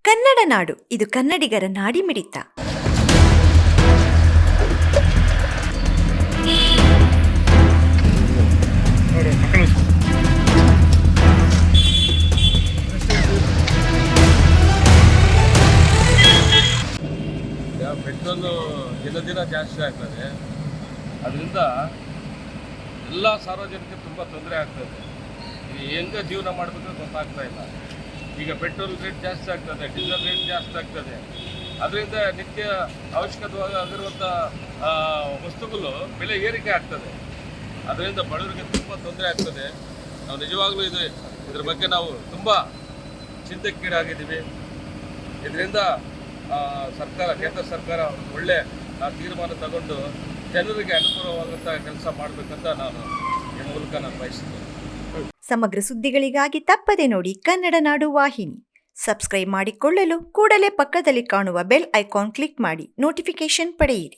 ಕನ್ನಡ ನಾಡು ಇದು ಕನ್ನಡಿಗರ ನಾಡಿಮಿಡಿತ. ಪೆಟ್ರೋಲು ದಿನ ಜಾಸ್ತಿ ಆಗ್ತದೆ. ಅದರಿಂದ ಎಲ್ಲ ಸಾರ್ವಜನಿಕರಿಗೆ ತುಂಬ ತೊಂದರೆ ಆಗ್ತದೆ. ಹೆಂಗೆ ಜೀವನ ಮಾಡಬೇಕು ಗೊತ್ತಾಗ್ತಾ ಇಲ್ಲ. ಈಗ ಪೆಟ್ರೋಲ್ ರೇಟ್ ಜಾಸ್ತಿ ಆಗ್ತದೆ, ಡೀಸೆಲ್ ರೇಟ್ ಜಾಸ್ತಿ ಆಗ್ತದೆ. ಅದರಿಂದ ನಿತ್ಯ ಅವಶ್ಯಕವಾಗಿರುವಂಥ ವಸ್ತುಗಳು ಬೆಲೆ ಏರಿಕೆ ಆಗ್ತದೆ. ಅದರಿಂದ ಬಡವರಿಗೆ ತುಂಬ ತೊಂದರೆ ಆಗ್ತದೆ. ನಾವು ನಿಜವಾಗ್ಲೂ ಇದ್ರ ಬಗ್ಗೆ ನಾವು ತುಂಬ ಚಿಂತೆಗೀಡಾಗಿದ್ದೀವಿ. ಇದರಿಂದ ಕೇಂದ್ರ ಸರ್ಕಾರ ಒಳ್ಳೆ ತೀರ್ಮಾನ ತಗೊಂಡು ಜನರಿಗೆ ಅನುಕೂಲವಾಗುವಂಥ ಕೆಲಸ ಮಾಡಬೇಕಂತ ಈ ಮೂಲಕ ನಾನು ಬಯಸುತ್ತೇನೆ. ಸಮಗ್ರ ಸುದ್ದಿಗಳಿಗಾಗಿ ತಪ್ಪದೆ ನೋಡಿ ಕನ್ನಡ ನಾಡು ವಾಹಿನಿ. ಸಬ್ಸ್ಕ್ರೈಬ್ ಮಾಡಿಕೊಳ್ಳಲು ಕೂಡಲೇ ಪಕ್ಕದಲ್ಲಿ ಕಾಣುವ ಬೆಲ್ ಐಕಾನ್ ಕ್ಲಿಕ್ ಮಾಡಿ ನೋಟಿಫಿಕೇಶನ್ ಪಡೆಯಿರಿ.